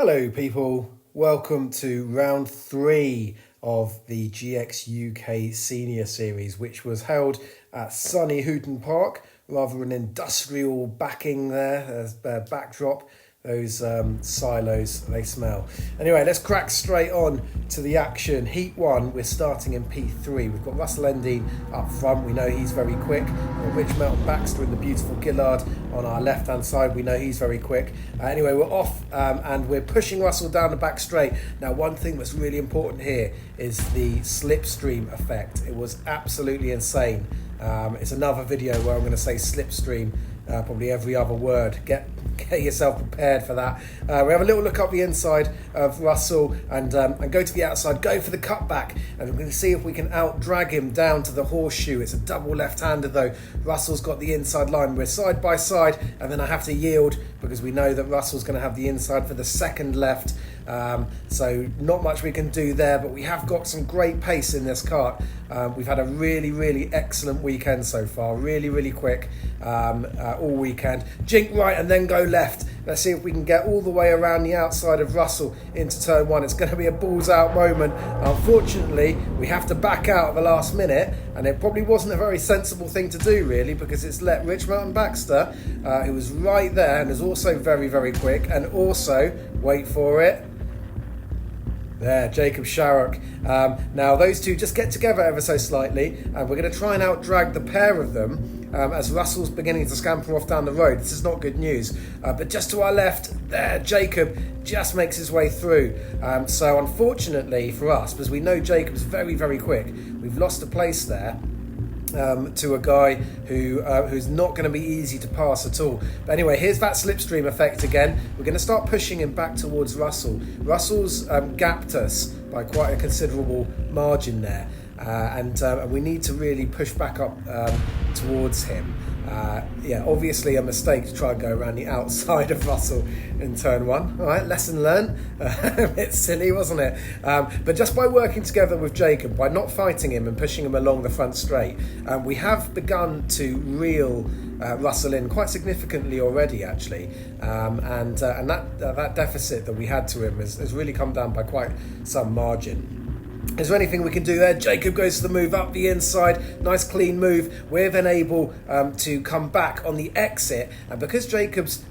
Hello people, welcome to round 3 of the GXUK Senior Series, which was held at sunny Hooton Park, rather an industrial backing there as backdrop. Those silos, they smell. Anyway, let's crack straight on to the action. Heat 1, we're starting in P3. We've got Russell Endine up front. We know he's very quick. We've got Richmond and Baxter in the beautiful Gillard on our left-hand side. We know he's very quick. Anyway, we're off and we're pushing Russell down the back straight. Now, one thing that's really important here is the slipstream effect. It was absolutely insane. It's another video where I'm going to say slipstream probably every other word. Get yourself prepared for that. We have a little look up the inside of Russell and go to the outside, go for the cutback, and we're going to see if we can out-drag him down to the horseshoe. It's a double left-hander though. Russell's got the inside line. We're side by side, and then I have to yield because we know that Russell's going to have the inside for the second left. So not much we can do there, but we have got some great pace in this kart. We've had a really excellent weekend so far, really quick all weekend. Jink right and then go left. Let's see if we can get all the way around the outside of Russell into turn 1. It's going to be a balls out moment. Unfortunately, we have to back out at the last minute, and it probably wasn't a very sensible thing to do really, because it's let Richmond and Baxter, who was right there and is also very quick, and also, wait for it, there, Jacob Sharrock. Now those two just get together ever so slightly, and we're going to try and out-drag the pair of them as Russell's beginning to scamper off down the road. This is not good news. But just to our left, there, Jacob just makes his way through. So unfortunately for us, because we know Jacob's very quick, we've lost a place there. To a guy who's not going to be easy to pass at all. But anyway, here's that slipstream effect again. We're going to start pushing him back towards Russell. Russell's gapped us by quite a considerable margin there, and we need to really push back up towards him. Yeah, obviously a mistake to try and go around the outside of Russell in turn 1. All right, lesson learned. A bit silly, wasn't it? But just by working together with Jacob, by not fighting him and pushing him along the front straight, we have begun to reel Russell in quite significantly already, actually. And that deficit that we had to him has really come down by quite some margin. Is there anything we can do there? Jacob goes to the move up the inside. Nice clean move. We're then able to come back on the exit. And because Jacob's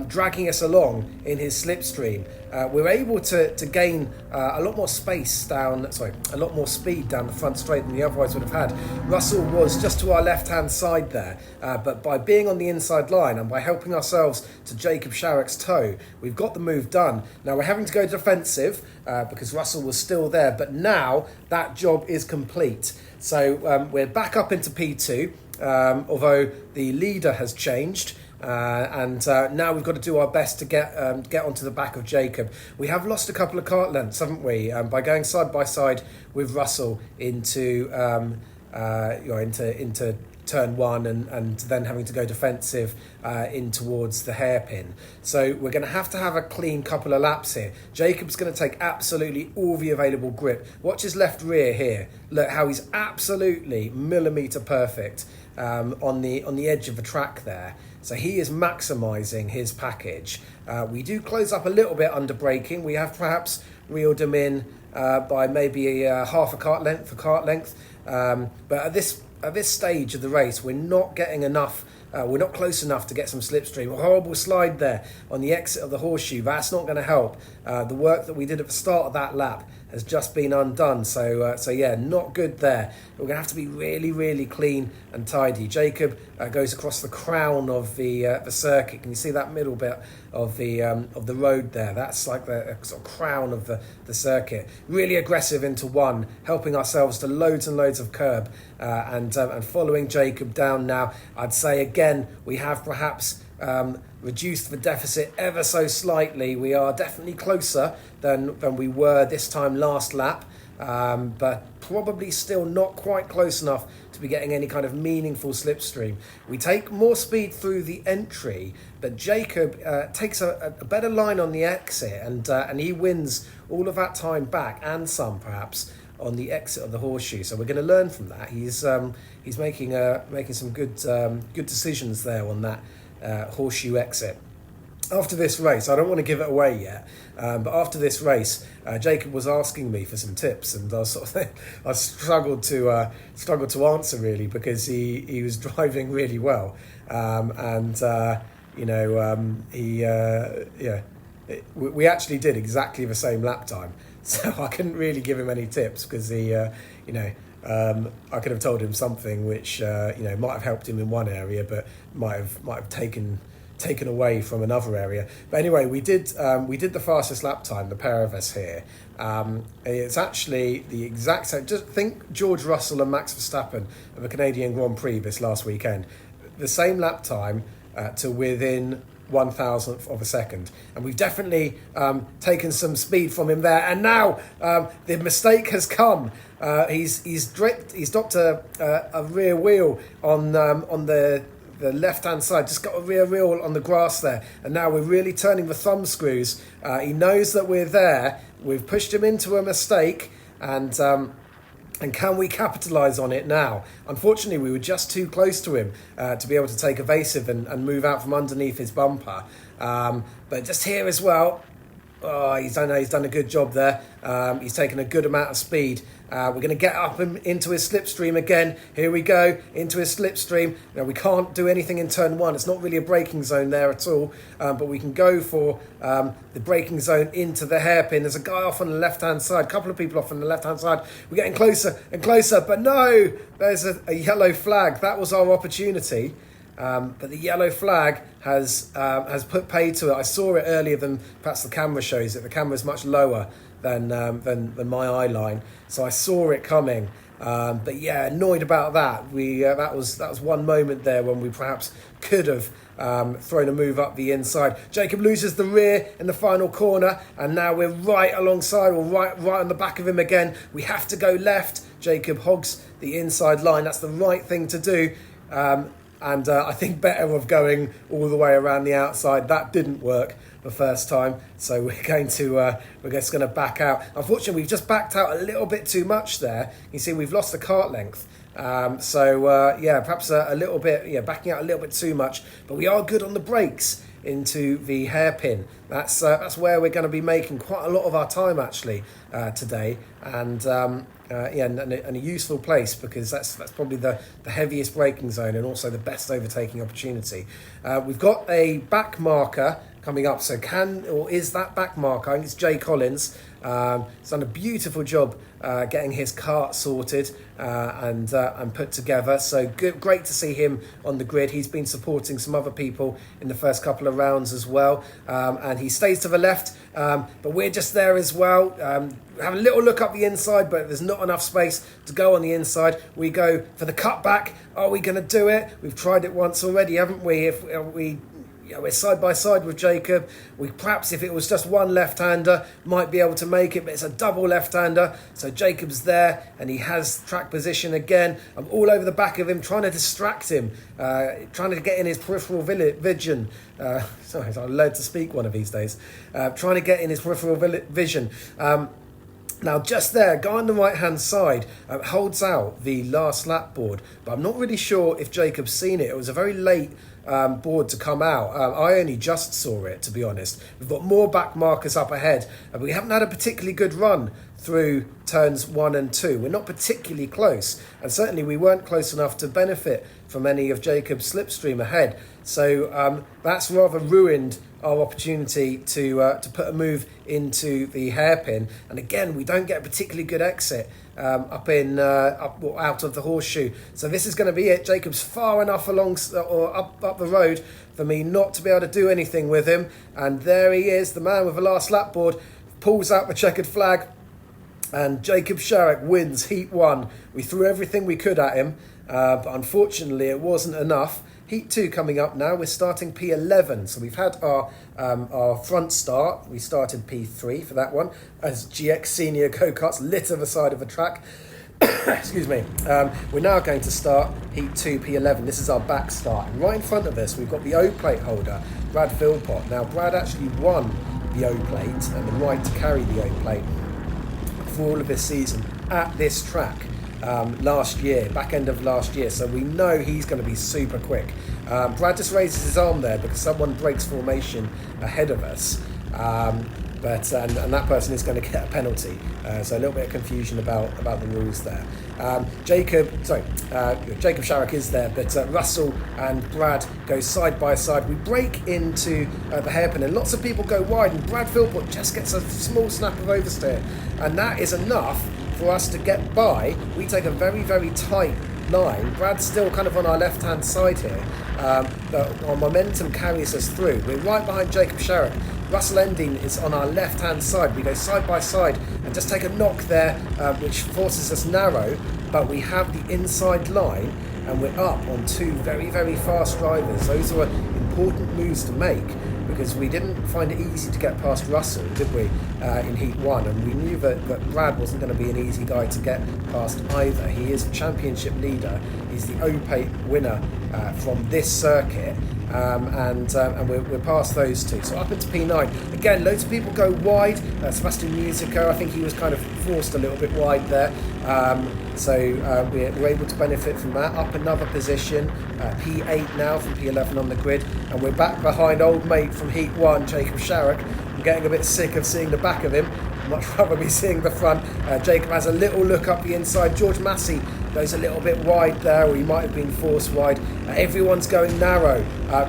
dragging us along in his slipstream, we're able to gain a lot more space a lot more speed down the front straight than we otherwise would have had. Russell was just to our left-hand side there, but by being on the inside line and by helping ourselves to Jacob Sharrock's toe, we've got the move done. Now we're having to go defensive because Russell was still there, but now that job is complete. So we're back up into P2, although the leader has changed. And now we've got to do our best to get onto the back of Jacob. We have lost a couple of kart lengths, haven't we? By going side by side with Russell into turn 1 and then having to go defensive in towards the hairpin. So we're going to have a clean couple of laps here. Jacob's going to take absolutely all the available grip. Watch his left rear here. Look how he's absolutely millimetre perfect on the edge of the track there. So he is maximising his package. We do close up a little bit under braking. We have perhaps reeled him in by maybe half a kart length. But at this stage of the race, we're not getting enough. We're not close enough to get some slipstream. A horrible slide there on the exit of the horseshoe. That's not going to help. The work that we did at the start of that lap has just been undone. So yeah, not good there. We're going to have to be really clean and tidy. Jacob goes across the crown of the circuit. Can you see that middle bit of the road there? That's like the sort of crown of the circuit. Really aggressive into 1, helping ourselves to loads and loads of curb and following Jacob down now. I'd say again, we have perhaps reduced the deficit ever so slightly. We are definitely closer than we were this time last lap, but probably still not quite close enough to be getting any kind of meaningful slipstream. We take more speed through the entry, but Jacob takes a better line on the exit, and he wins all of that time back and some perhaps on the exit of the horseshoe. So we're going to learn from that. He's making some good decisions there on that horseshoe exit. after this race, I don't want to give it away yet, but after this race, Jacob was asking me for some tips, and I sort of I struggled to answer really, because he was driving really well, we actually did exactly the same lap time, so I couldn't really give him any tips, because I could have told him something which might have helped him in one area, but might have taken away from another area. But anyway, we did the fastest lap time, the pair of us here. It's actually the exact same. Just think George Russell and Max Verstappen of the Canadian Grand Prix this last weekend. The same lap time to within 1,000th of a second, and we've definitely taken some speed from him there. And now the mistake has come. He's dropped a rear wheel on the left-hand side, just got a rear wheel on the grass there, and now we're really turning the thumb screws. He knows that we're there. We've pushed him into a mistake, and can we capitalise on it now? Unfortunately, we were just too close to him to be able to take evasive and move out from underneath his bumper. But just here as well, he's done a good job there. He's taken a good amount of speed. We're going to get up into his slipstream again. Here we go, into his slipstream. Now, we can't do anything in turn one. It's not really a braking zone there at all, but we can go for the braking zone into the hairpin. There's a guy off on the left-hand side, a couple of people off on the left-hand side. We're getting closer and closer, but no, there's a yellow flag. That was our opportunity. But the yellow flag has put pay to it. I saw it earlier than perhaps the camera shows it. The camera's much lower than my eye line, so I saw it coming. But yeah, annoyed about that. That was one moment there when we perhaps could have thrown a move up the inside. Jacob loses the rear in the final corner, and now we're right alongside, or right on the back of him again. We have to go left. Jacob hogs the inside line. That's the right thing to do. And I think better of going all the way around the outside. That didn't work the first time, so we're just going to back out. Unfortunately, we've just backed out a little bit too much there. You see, we've lost the kart length. Perhaps a little bit, backing out a little bit too much. But we are good on the brakes into the hairpin. That's where we're going to be making quite a lot of our time actually today, and a useful place, because that's probably the heaviest braking zone and also the best overtaking opportunity. We've got a back marker coming up, so is that back marker? I think it's Jay Collins. He's done a beautiful job getting his kart sorted and put together. So great to see him on the grid. He's been supporting some other people in the first couple of rounds as well, and he stays to the left, but we're just there as well. Have a little look up the inside, but there's not enough space to go on the inside. We go for the cutback. Are we going to do it? We've tried it once already, haven't we? We're side by side with Jacob. We perhaps, if it was just one left-hander, might be able to make it, but it's a double left-hander. So Jacob's there, and he has track position again. I'm all over the back of him, trying to distract him, trying to get in his peripheral vision. Sorry, I'm allowed to speak one of these days. Trying to get in his peripheral vision. Now, just there, guy on the right-hand side holds out the last lap board, but I'm not really sure if Jacob's seen it. It was a very late board to come out. I only just saw it, to be honest. We've got more back markers up ahead, and we haven't had a particularly good run through turns 1 and 2. We're not particularly close, and certainly we weren't close enough to benefit from any of Jacob's slipstream ahead. So that's rather ruined our opportunity to put a move into the hairpin. And again, we don't get a particularly good exit out of the horseshoe. So this is going to be it. Jacob's far enough along or up the road for me not to be able to do anything with him. And there he is, the man with the last lap board, pulls out the checkered flag, and Jacob Sharrock wins Heat 1. We threw everything we could at him, but unfortunately it wasn't enough. Heat 2 coming up now. We're starting P11. So we've had our front start. We started P3 for that one, as GX Senior Go-Karts litter the side of the track. Excuse me. We're now going to start Heat 2 P11. This is our back start. And right in front of us, we've got the O-plate holder, Brad Philpott. Now, Brad actually won the O-plate and the right to carry the O-plate for all of this season at this track. last year, back end of last year, so we know he's going to be super quick. Brad just raises his arm there because someone breaks formation ahead of us. And that person is going to get a penalty. So a little bit of confusion about the rules there. Jacob Sharrock is there, but Russell and Brad go side by side. We break into the hairpin, and lots of people go wide, and Brad Philpott just gets a small snap of oversteer, and that is enough for us to get by. We take a very, very tight line. Brad's still kind of on our left-hand side here, but our momentum carries us through. We're right behind Jacob Sharrock. Russell Ending is on our left-hand side. We go side by side and just take a knock there, which forces us narrow, but we have the inside line and we're up on two very, very fast drivers. Those are important moves to make because we didn't find it easy to get past Russell, did we, in Heat 1, and we knew that Brad wasn't going to be an easy guy to get past either. He is a championship leader. He's the opaque winner from this circuit. And we're past those two. So up into P9. Again, loads of people go wide. Sebastian Musica, I think he was kind of forced a little bit wide there. So we're able to benefit from that. Up another position. P8 now from P11 on the grid. And we're back behind old mate from Heat 1, Jacob Sharrock. I'm getting a bit sick of seeing the back of him. Much rather be seeing the front. Jacob has a little look up the inside. George Massey goes a little bit wide there, or he might have been forced wide. Everyone's going narrow.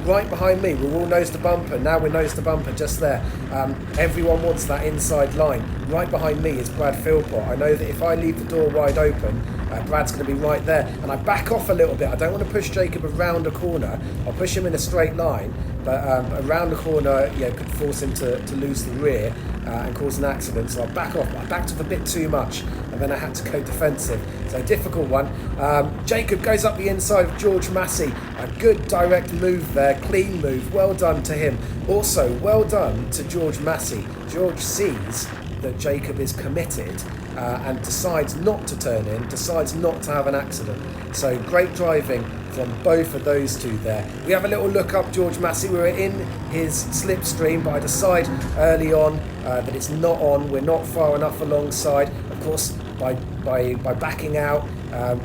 Right behind me, we're all nose to bumper. Now we're nose to bumper just there. Everyone wants that inside line. Right behind me is Brad Philpott. I know that if I leave the door wide open, Brad's going to be right there. And I back off a little bit. I don't want to push Jacob around a corner. I'll push him in a straight line, but around the corner, could force him to lose the rear and cause an accident. So I'll back off. I backed off a bit too much, and then I had to go defensive. So difficult one. Jacob goes up the inside of George Massey. A good direct move there, clean move. Well done to him. Also, well done to George Massey. George sees that Jacob is committed and decides not to turn in, decides not to have an accident. So great driving from both of those two there. We have a little look up George Massey. We were in his slipstream, but I decide early on that it's not on. We're not far enough alongside. Of course, by backing out,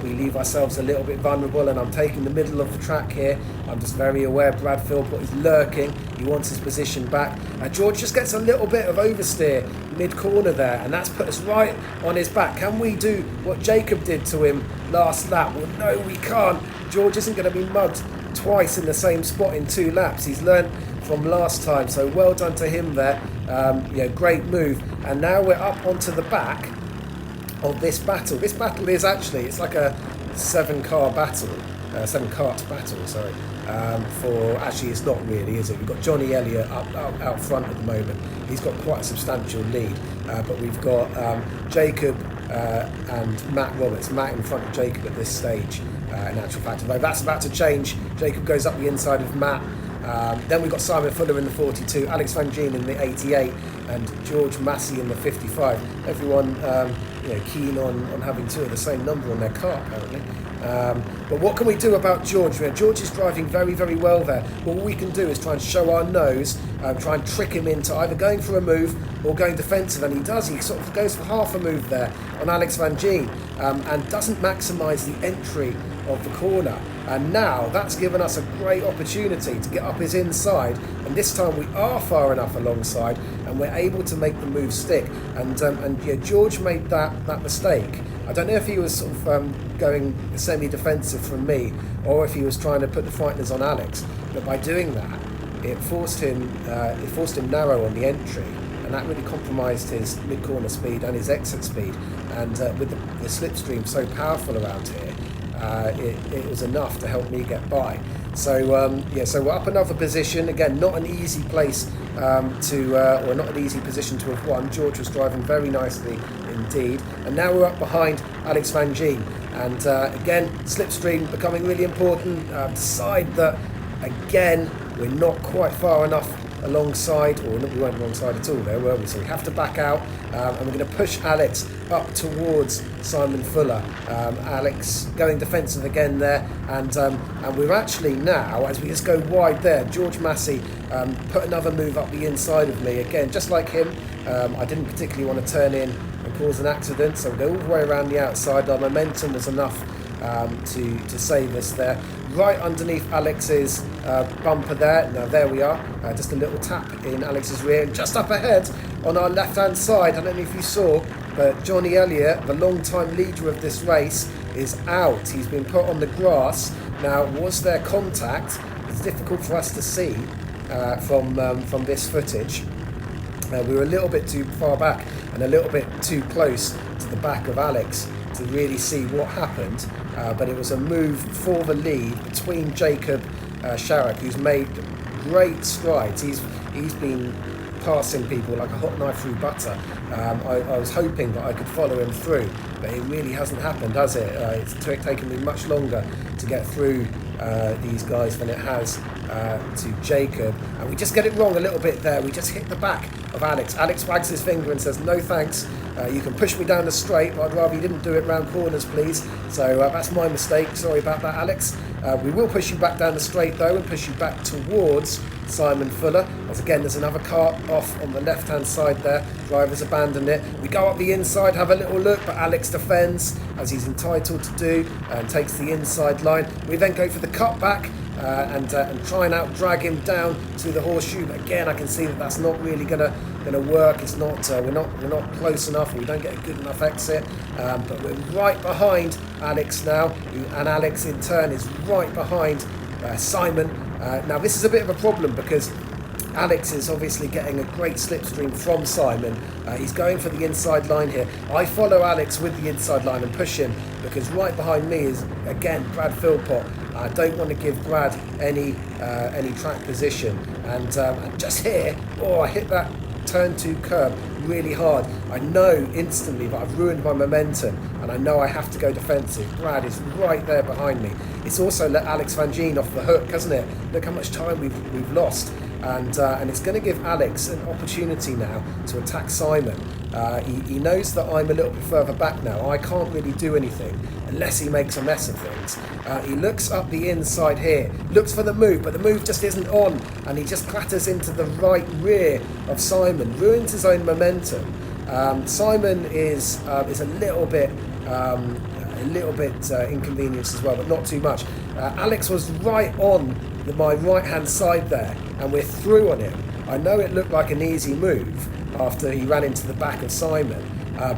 we leave ourselves a little bit vulnerable, and I'm taking the middle of the track here. I'm just very aware Brad Philpott is lurking. He wants his position back. George just gets a little bit of oversteer mid-corner there, and that's put us right on his back. Can we do what Jacob did to him last lap? Well, no, we can't. George isn't going to be mugged twice in the same spot in 2 laps. He's learned from last time, so well done to him there. Great move. And now we're up onto the back of this battle. This battle is actually, it's like a 7-car battle, 7-kart battle, sorry. Actually it's not really, is it? We've got Johnny Elliott out front at the moment. He's got quite a substantial lead, but we've got Jacob and Matt Roberts. Matt in front of Jacob at this stage, in actual fact. Although that's about to change. Jacob goes up the inside of Matt. Then we've got Simon Fuller in the 42, Alex Van Gien in the 88, and George Massey in the 55. Everyone keen on having 2 of the same number on their car, apparently. But what can we do about George? George is driving very, very well there. All we can do is try and show our nose, try and trick him into either going for a move or going defensive, and he does. He sort of goes for half a move there on Alex Van Gien, and doesn't maximise the entry of the corner. And now that's given us a great opportunity to get up his inside, and this time we are far enough alongside and we're able to make the move stick. And George made that mistake. I don't know if he was sort of going semi-defensive from me, or if he was trying to put the frighteners on Alex. But by doing that, it forced him narrow on the entry, and that really compromised his mid-corner speed and his exit speed. And with the slipstream so powerful around here, it was enough to help me get by. So we're up another position. Again, not an easy place or not an easy position to have won. George was driving very nicely indeed. And now we're up behind Alex Van Gien. And again, slipstream becoming really important. Decide that, again, we're not quite far enough alongside, or we weren't alongside at all there, were we? So we have to back out, and we're going to push Alex up towards Simon Fuller. Alex going defensive again there, and we're actually now, as we just go wide there, George Massey put another move up the inside of me again, just like him. I didn't particularly want to turn in and cause an accident, so we go all the way around the outside. Our momentum was enough to save us there. Right underneath Alex's bumper there. Now there we are, just a little tap in Alex's rear, and just up ahead on our left hand side, I don't know if you saw, but Johnny Elliott, the long-time leader of this race, is out. He's been put on the grass. Now, was there contact? It's difficult for us to see from this footage. We were a little bit too far back and a little bit too close to the back of Alex to really see what happened, but it was a move for the lead between Jacob Sharrock, who's made great strides. He's been passing people like a hot knife through butter. I was hoping that I could follow him through, but it really hasn't happened, has it? It's taken me much longer to get through these guys than it has to Jacob, and we just get it wrong a little bit there. We just hit the back of Alex. Alex wags his finger and says, "No thanks, you can push me down the straight, but I'd rather you didn't do it round corners, please." So that's my mistake, sorry about that, Alex. We will push you back down the straight though, and push you back towards Simon Fuller, as again there's another car off on the left hand side there. Drivers abandoned it. We go up the inside, have a little look, but Alex defends as he's entitled to do, and takes the inside line. We then go for the cutback and try and out drag him down to the horseshoe, but again I can see that that's not really gonna work. It's not we're not close enough, or we don't get a good enough exit, but we're right behind Alex now, and Alex in turn is right behind Simon. Now this is a bit of a problem because Alex is obviously getting a great slipstream from Simon. He's going for the inside line here. I follow Alex with the inside line and push him, because right behind me is again Brad Philpott. I don't want to give Brad any track position, and just here, I hit that turn 2 curb really hard. I know instantly that I've ruined my momentum, and I know I have to go defensive. Brad is right there behind me. It's also let Alex Van Gien off the hook, hasn't it? Look how much time we've lost, and it's going to give Alex an opportunity now to attack Simon. He knows that I'm a little bit further back now. I can't really do anything unless he makes a mess of things. He looks up the inside here, looks for the move, but the move just isn't on, and he just clatters into the right rear of Simon, ruins his own momentum. Simon is a little bit inconvenienced as well, but not too much. Alex was right on my right hand side there, and we're through on him. I know it looked like an easy move after he ran into the back of Simon,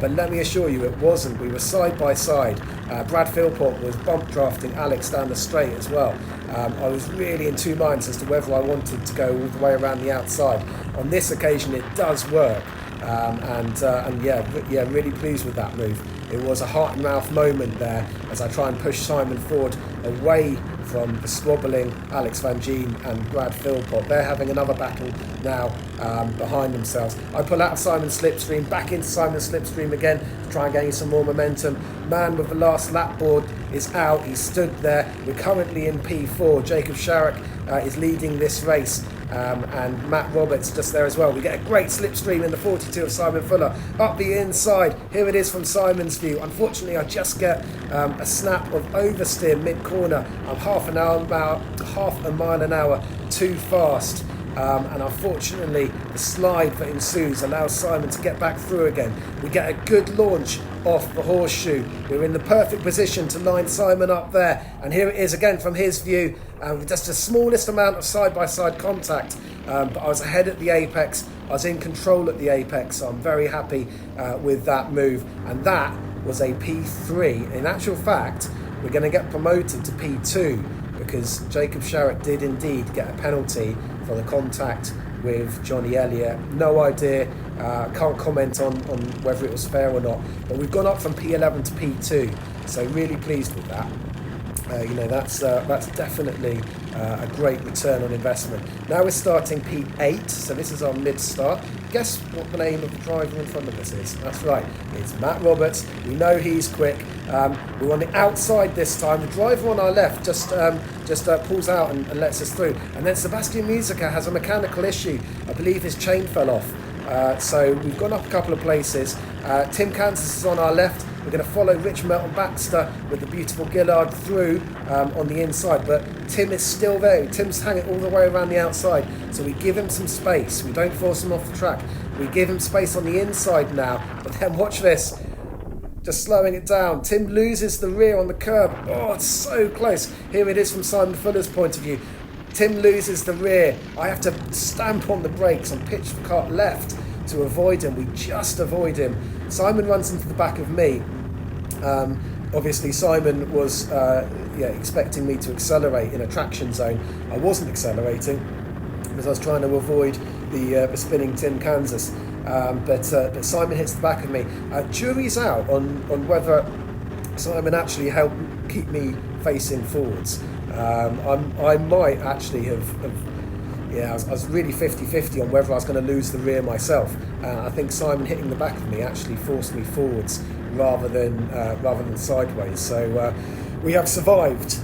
but let me assure you it wasn't. We were side by side. Brad Philpott was bump drafting Alex down the straight as well. I was really in two minds as to whether I wanted to go all the way around the outside. On this occasion it does work, and really pleased with that move. It was a heart and mouth moment there as I try and push Simon forward away from the squabbling Alex Van Gien and Brad Philpott. They're having another battle now behind themselves. I pull out of Simon's slipstream, back into Simon's slipstream again to try and gain some more momentum. Man with the last lap board is out. He's stood there. We're currently in P4. Jacob Sharrock is leading this race. And Matt Roberts just there as well. We get a great slipstream in the 42 of Simon Fuller up the inside. Here it is from Simon's view. Unfortunately, I just get a snap of oversteer mid-corner. I'm half a mile an hour too fast. And unfortunately, the slide that ensues allows Simon to get back through again. We get a good launch off the horseshoe. We're in the perfect position to line Simon up there. And here it is again from his view, with just the smallest amount of side-by-side contact. But I was ahead at the apex. I was in control at the apex, so I'm very happy with that move. And that was a P3. In actual fact, we're going to get promoted to P2 because Jacob Sharrock did indeed get a penalty for the contact with Johnny Elliott. No idea, can't comment on whether it was fair or not, but we've gone up from P11 to P2, so really pleased with that. That's definitely a great return on investment. Now we're starting P8, so this is our mid-start. guess what the name of the driver in front of us is? That's right, it's Matt Roberts. We know he's quick. We're on the outside this time. The driver on our left just pulls out and lets us through. And then Sebastian Musica has a mechanical issue. I believe his chain fell off. So we've gone up a couple of places. Tim Kansas is on our left. We're going to follow Rich Melton Baxter with the beautiful Gillard through on the inside, but Tim is still there. Tim's hanging all the way around the outside, so we give him some space. We don't force him off the track. We give him space on the inside now, but then watch this. Just slowing it down. Tim loses the rear on the curb. Oh, it's so close. Here it is from Simon Fuller's point of view. Tim loses the rear. I have to stamp on the brakes and pitch the kart left to avoid him. We just avoid him. Simon runs into the back of me. Obviously Simon was expecting me to accelerate in a traction zone. I wasn't accelerating because I was trying to avoid the spinning Tim Kansas. But Simon hits the back of me. Jury's out on whether Simon actually helped keep me facing forwards. I might actually I was really 50-50 on whether I was going to lose the rear myself. I think Simon hitting the back of me actually forced me forwards rather than sideways. So we have survived.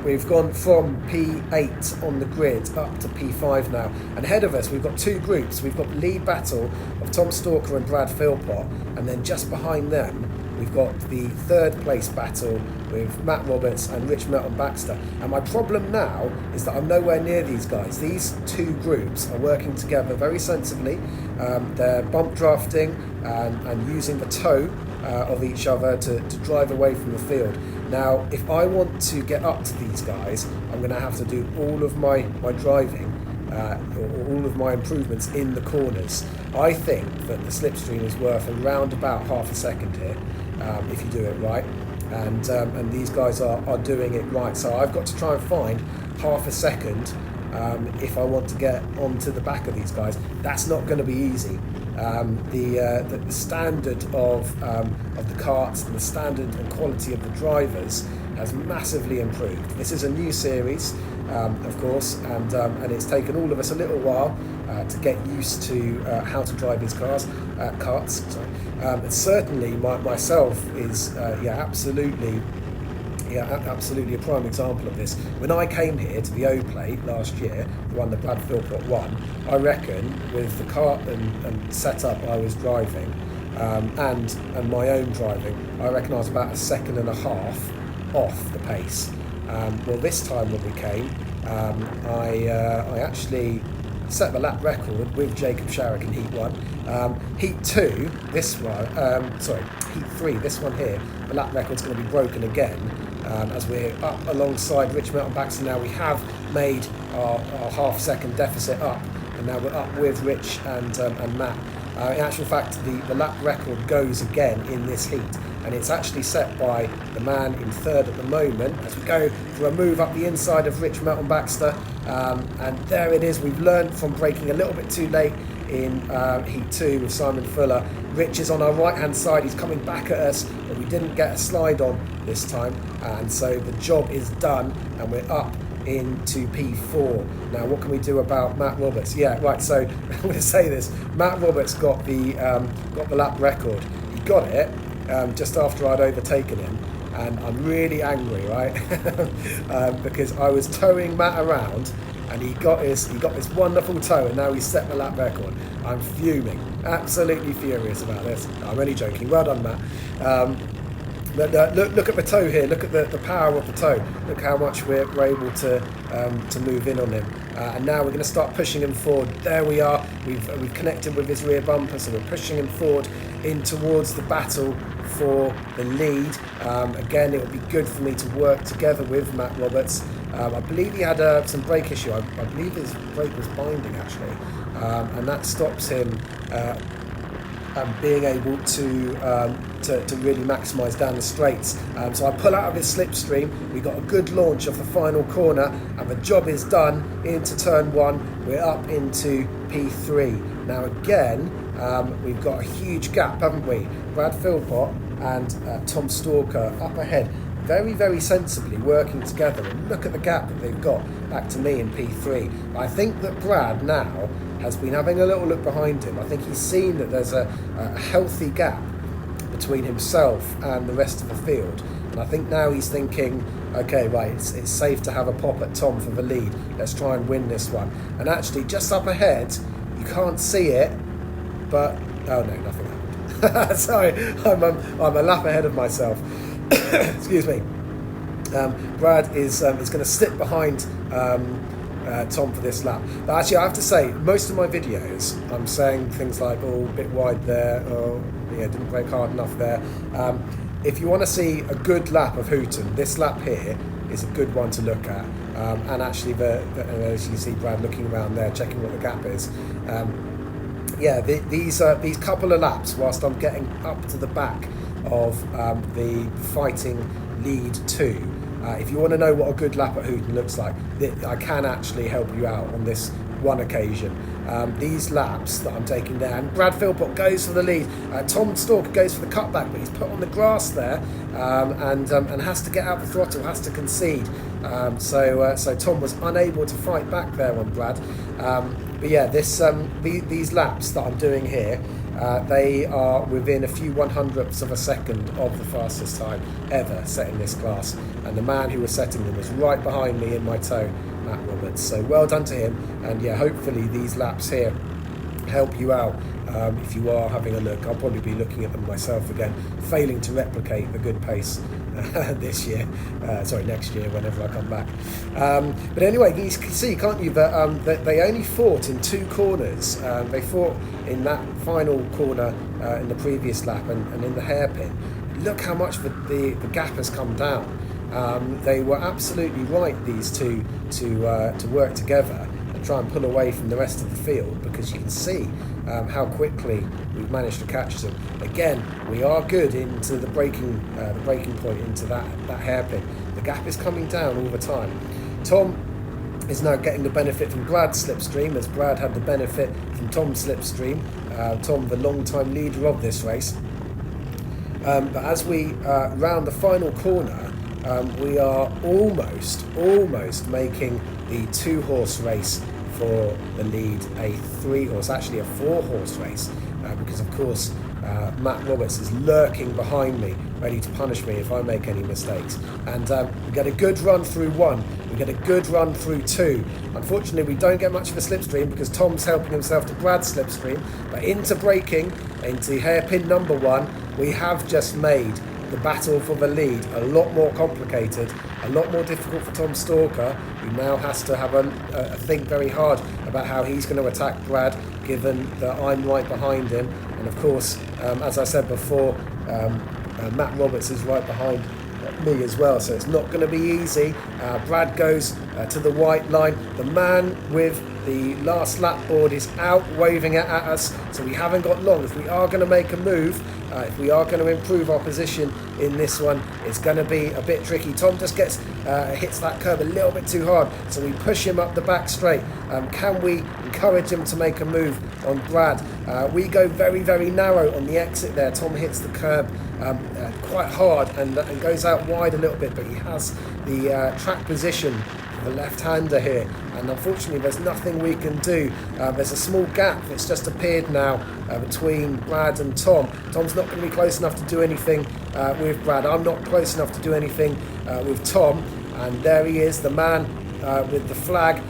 We've gone from P8 on the grid up to P5 now. And ahead of us, we've got two groups. We've got the lead battle of Tom Stalker and Brad Philpott. And then just behind them, we've got the third place battle with Matt Roberts and Rich Melton Baxter. And my problem now is that I'm nowhere near these guys. These two groups are working together very sensibly. They're bump drafting and using the toe of each other to drive away from the field. Now, if I want to get up to these guys, I'm going to have to do all of my driving, or all of my improvements in the corners. I think that the slipstream is worth around about half a second here, if you do it right. And these guys are doing it right. So I've got to try and find half a second if I want to get onto the back of these guys. That's not going to be easy. The standard of the karts and the standard and quality of the drivers has massively improved. This is a new series, of course, and it's taken all of us a little while to get used to how to drive these karts. And certainly myself is absolutely a prime example of this. When I came here to the O Plate last year, the one that Brad Philpott won, I reckon with the kart and setup I was driving and my own driving, I reckon I was about a second and a half off the pace. Well, this time when we came, I actually set the lap record with Jacob Sharrock in Heat 1. Heat 2, Heat 3, this one here, the lap record's going to be broken again as we're up alongside Rich Melton Baxter now. We have made our half second deficit up, and now we're up with Rich and Matt. In actual fact, the lap record goes again in this heat, and it's actually set by the man in third at the moment as we go for a move up the inside of Rich Melton Baxter. And there it is. We've learned from braking a little bit too late in Heat 2 with Simon Fuller. Rich is on our right hand side. He's coming back at us, but we didn't get a slide on this time, and so the job is done and we're up into P4. Now what can we do about Matt Roberts? Yeah, right, so I'm going to say this. Matt Roberts got the lap record. He got it just after I'd overtaken him, and I'm really angry, right? Because I was towing Matt around and he got his wonderful tow, and now he's set the lap record. I'm fuming, absolutely furious about this. No, I'm only joking. Well done, Matt. Look at the toe here. Look at the power of the toe. Look how much we're able to move in on him. And now we're going to start pushing him forward. There we are. We've connected with his rear bumper, so we're pushing him forward in towards the battle for the lead. Again, it would be good for me to work together with Matt Roberts. I believe he had some brake issue. I believe his brake was binding actually, and that stops him being able to really maximise down the straights. So I pull out of his slipstream. We got a good launch of the final corner, and the job is done into turn 1. We're up into P3. Now again, we've got a huge gap, haven't we? Brad Philpott and Tom Stalker up ahead, very, very sensibly working together, and look at the gap that they've got back to me in P3. I think that Brad now has been having a little look behind him. I think he's seen that there's a healthy gap between himself and the rest of the field. And I think now he's thinking, okay, right, it's safe to have a pop at Tom for the lead. Let's try and win this one. And actually, just up ahead, you can't see it, but oh no, nothing happened. Sorry, I'm a lap ahead of myself. Excuse me. Brad is going to sit behind Tom for this lap. But actually, I have to say, most of my videos, I'm saying things like, oh, a bit wide there, oh, yeah, didn't brake hard enough there. If you want to see a good lap of Hooton, this lap here is a good one to look at. And actually, as you see Brad looking around there, checking what the gap is. These couple of laps, whilst I'm getting up to the back of the fighting lead 2, if you want to know what a good lap at Hooton looks like, I can actually help you out on this one occasion. These laps that I'm taking there, and Brad Philpott goes for the lead. Tom Stalker goes for the cutback, but he's put on the grass there and has to get out the throttle, has to concede. So Tom was unable to fight back there on Brad. But yeah, these laps that I'm doing here, they are within a few 100ths of a second of the fastest time ever set in this class. And the man who was setting them was right behind me in my tow, Matt Roberts. So well done to him. And yeah, hopefully these laps here help you out. If you are having a look, I'll probably be looking at them myself again, failing to replicate the good pace next year, whenever I come back. But anyway, you can see, can't you, that they only fought in 2 corners. They fought in that final corner in the previous lap and in the hairpin. Look how much the gap has come down. They were absolutely right, these two, to work together and try and pull away from the rest of the field, because you can see how quickly we've managed to catch them. Again, we are good into the braking point, into that hairpin. The gap is coming down all the time. Tom is now getting the benefit from Brad's slipstream, as Brad had the benefit from Tom's slipstream. Tom, the long-time leader of this race. But as we round the final corner, we are almost making the 2-horse race for the lead a 3-horse, actually a 4-horse race, because of course Matt Roberts is lurking behind me, ready to punish me if I make any mistakes. And we get a good run through 1, we get a good run through 2. Unfortunately, we don't get much of a slipstream because Tom's helping himself to Brad's slipstream, but into braking, into hairpin number 1, we have just made the battle for the lead a lot more complicated, a lot more difficult for Tom Stalker, who now has to have a think very hard about how he's going to attack Brad, given that I'm right behind him. And of course, as I said before, Matt Roberts is right behind me as well, so it's not going to be easy. Brad goes to the white line. The man with the last lap board is out waving it at us, so we haven't got long. If we are going to make a move, if we are going to improve our position in this one, it's going to be a bit tricky. Tom just hits that curb a little bit too hard, so we push him up the back straight. Can we encourage him to make a move on Brad? We go very, very narrow on the exit there. Tom hits the curb quite hard and goes out wide a little bit, but he has the track position for the left-hander here, and unfortunately there's nothing we can do. There's a small gap that's just appeared now between Brad and Tom. Tom's not going to be close enough to do anything with Brad. I'm not close enough to do anything with Tom, and there he is, the man with the flag.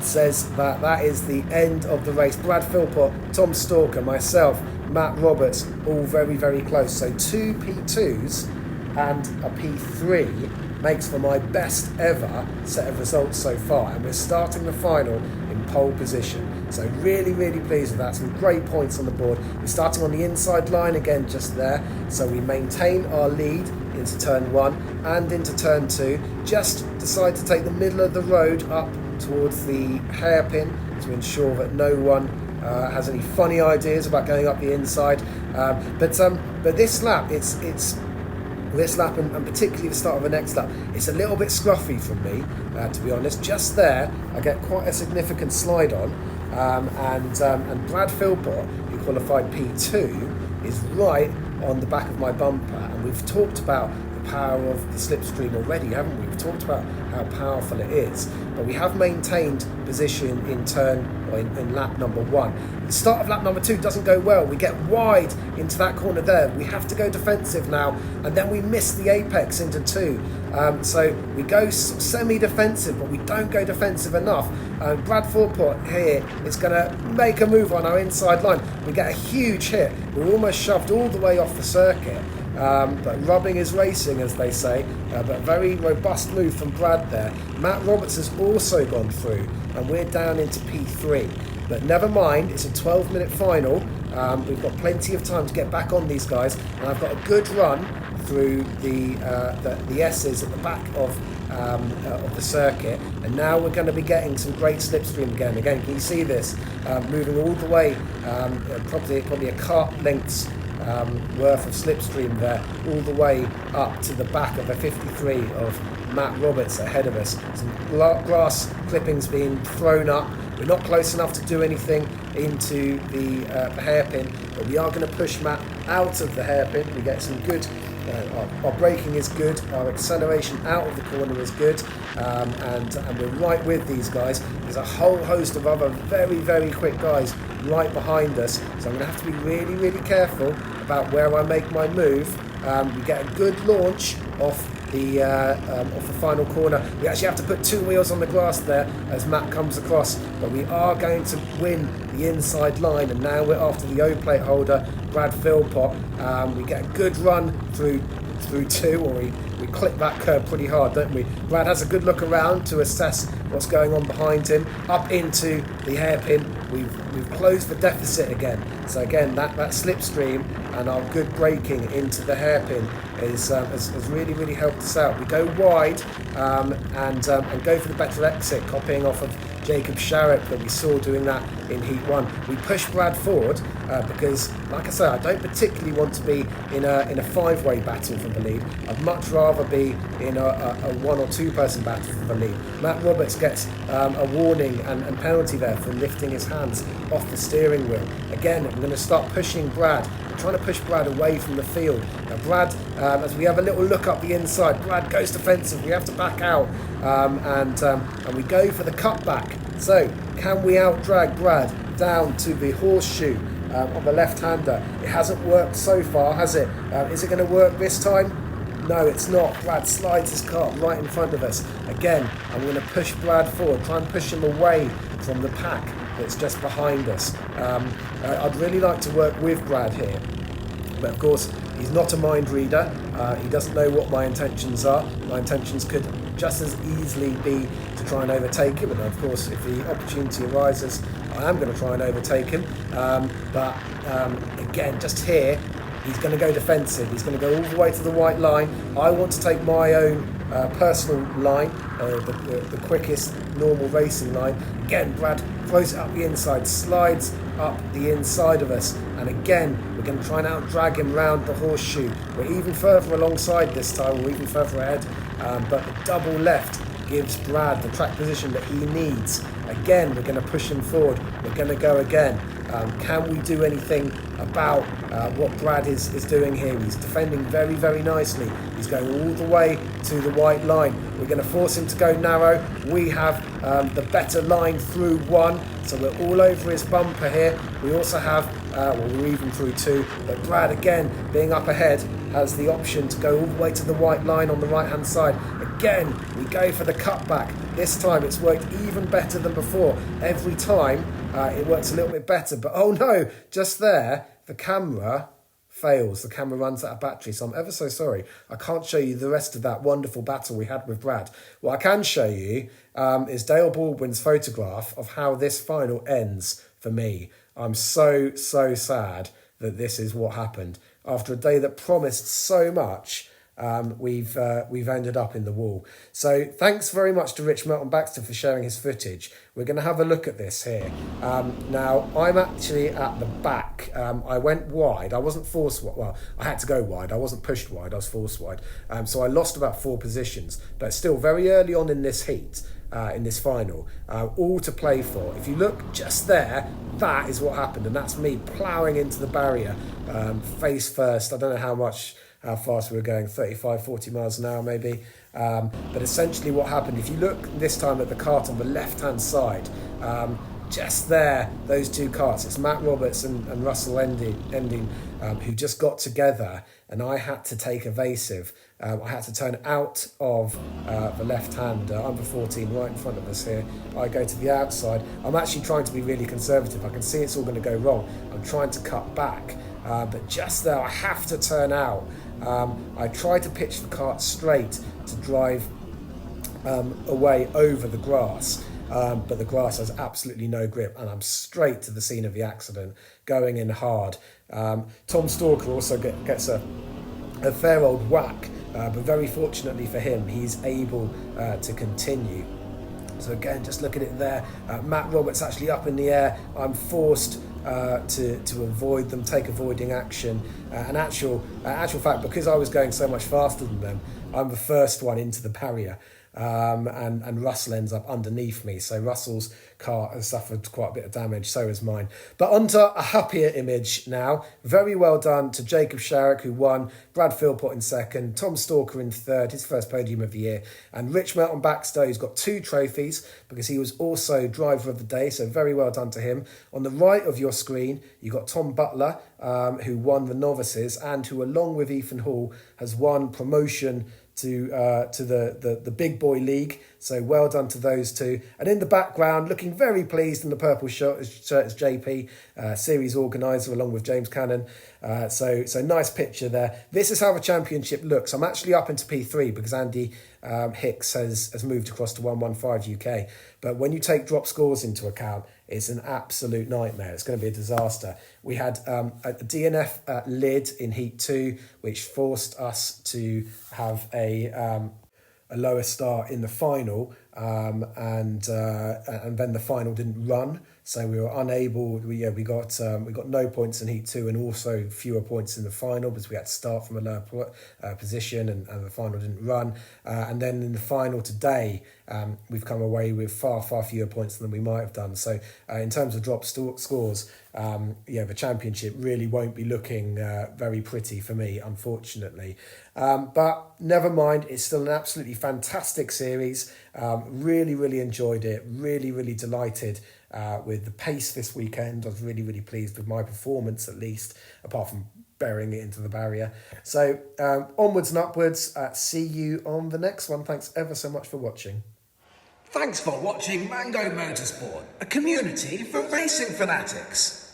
Says that is the end of the race. Brad Philpott, Tom Stalker, myself, Matt Roberts, all very, very close. So 2 P2s and a P3 makes for my best ever set of results so far. And we're starting the final in pole position. So really, really pleased with that. Some great points on the board. We're starting on the inside line again just there. So we maintain our lead into turn 1 and into turn 2. Just decide to take the middle of the road up towards the hairpin to ensure that no one has any funny ideas about going up the inside. But this lap, it's this lap and particularly the start of the next lap, it's a little bit scruffy from me, to be honest. Just there, I get quite a significant slide on, and Brad Philpott, who qualified P2, is right on the back of my bumper, and we've talked about the power of the slipstream already, haven't we? We've talked about how powerful it is, but we have maintained position in lap number 1. The start of lap number 2 doesn't go well. We get wide into that corner there. We have to go defensive now, and then we miss the apex into 2. So we go semi-defensive, but we don't go defensive enough. Brad Philpott here is going to make a move on our inside line. We get a huge hit. We're almost shoved all the way off the circuit. But rubbing is racing, as they say, but a very robust move from Brad there. Matt Roberts has also gone through, and we're down into P3. But never mind, it's a 12-minute final. We've got plenty of time to get back on these guys, and I've got a good run through the S's at the back of the circuit, and now we're going to be getting some great slipstream again. Again, can you see this? Moving all the way, probably a kart length's worth of slipstream there, all the way up to the back of a 53 of Matt Roberts ahead of us. Some grass clippings being thrown up. We're not close enough to do anything into the hairpin, but we are going to push Matt out of the hairpin. We get some good, our braking is good, our acceleration out of the corner is good, and we're right with these guys. There's a whole host of other very, very quick guys right behind us, so I'm going to have to be really, really careful about where I make my move. We get a good launch off the final corner. We actually have to put 2 wheels on the grass there as Matt comes across, but we are going to win the inside line, and now we're after the O-plate holder, Brad Philpott. We get a good run through 2, or we clip that curb pretty hard, don't we? Brad has a good look around to assess what's going on behind him. Up into the hairpin, we've closed the deficit again. So again, that slipstream and our good braking into the hairpin has really, really helped us out. We go wide and go for the better exit, copying off of Jacob Sharrock that we saw doing that in Heat 1. We push Brad forward because, like I say, I don't particularly want to be in a 5-way battle for the lead. I'd much rather be in a 1 or 2 person battle for the lead. Matt Roberts gets a warning and penalty there for lifting his hands off the steering wheel. Again, I'm going to start pushing Brad. I'm trying to push Brad away from the field. Now Brad, as we have a little look up the inside, Brad goes defensive. We have to back out, and we go for the cutback. So, can we out-drag Brad down to the horseshoe on the left-hander? It hasn't worked so far, has it? Is it going to work this time? No, it's not. Brad slides his kart right in front of us. Again, I'm going to push Brad forward, try and push him away from the pack that's just behind us. I'd really like to work with Brad here, but of course, he's not a mind reader. He doesn't know what my intentions are. My intentions could just as easily be to try and overtake him, and of course, if the opportunity arises, I am going to try and overtake him. But again, just here, he's going to go defensive. He's going to go all the way to the white line. I want to take my own personal line, the quickest normal racing line. Again, Brad throws it up the inside, slides up the inside of us, and again, we're going to try and out-drag him round the horseshoe. We're even further alongside this time, we're even further ahead, but the double left gives Brad the track position that he needs. Again, we're going to push him forward. We're going to go again. Can we do anything about what Brad is doing here? He's defending very, very nicely. He's going all the way to the white line. We're going to force him to go narrow. We have the better line through 1, so we're all over his bumper here. We also have, we're even through 2, but Brad, again, being up ahead, has the option to go all the way to the white line on the right-hand side. Again, we go for the cutback. This time it's worked even better than before. Every time it works a little bit better, but oh no, just there, the camera fails. The camera runs out of battery, so I'm ever so sorry. I can't show you the rest of that wonderful battle we had with Brad. What I can show you is Dale Baldwin's photograph of how this final ends for me. I'm so sad that this is what happened. After a day that promised so much, we've ended up in the wall. So thanks very much to Rich Melton Baxter for sharing his footage. We're going to have a look at this here. Now, I'm actually at the back. I went wide. I wasn't forced wide. Well, I had to go wide. I wasn't pushed wide. I was forced wide. So I lost about 4 positions, but still very early on in this heat. In this final, all to play for. If you look just there, that is what happened, and that's me ploughing into the barrier face first. I don't know how how fast we were going, 35, 40 miles an hour maybe. But essentially what happened, if you look this time at the kart on the left-hand side, just there, those two karts, it's Matt Roberts and Russell Ending who just got together, and I had to take evasive. I had to turn out of the left-hand, under 14 right in front of us here. I go to the outside. I'm actually trying to be really conservative. I can see it's all going to go wrong. I'm trying to cut back, but just there, I have to turn out. I try to pitch the kart straight to drive away over the grass. But the grass has absolutely no grip, and I'm straight to the scene of the accident, going in hard. Tom Stalker also gets a fair old whack, but very fortunately for him, he's able to continue. So again, just look at it there. Matt Roberts actually up in the air. I'm forced to avoid them, take avoiding action. In actual fact, because I was going so much faster than them, I'm the first one into the barrier. And Russell ends up underneath me. So Russell's car has suffered quite a bit of damage, so has mine. But onto a happier image now. Very well done to Jacob Sharrock, who won, Brad Philpott in second, Tom Stalker in third, his first podium of the year, and Rich Melton Baxter, who's got 2 trophies because he was also driver of the day, so very well done to him. On the right of your screen, you've got Tom Butler, who won the novices, and who, along with Ethan Hall, has won promotion to the big boy league. So well done to those two. And in the background, looking very pleased in the purple shirt is JP, series organizer, along with James Cannon. So nice picture there. This is how the championship looks. I'm actually up into P3 because Andy Hicks has moved across to 115 UK. But when you take drop scores into account, it's an absolute nightmare. It's going to be a disaster. We had a DNF lid in Heat 2, which forced us to have a lower start in the final, and then the final didn't run, so we were unable. We got no points in Heat 2 and also fewer points in the final because we had to start from a lower position, and the final didn't run. And then in the final today, we've come away with far fewer points than we might have done. So in terms of drop scores, the championship really won't be looking very pretty for me, unfortunately. But never mind, it's still an absolutely fantastic series. Really enjoyed it. Really delighted with the pace this weekend. I was really pleased with my performance, at least, apart from burying it into the barrier. So onwards and upwards. See you on the next one. Thanks ever so much for watching. Thanks for watching Mango Motorsport, a community for racing fanatics.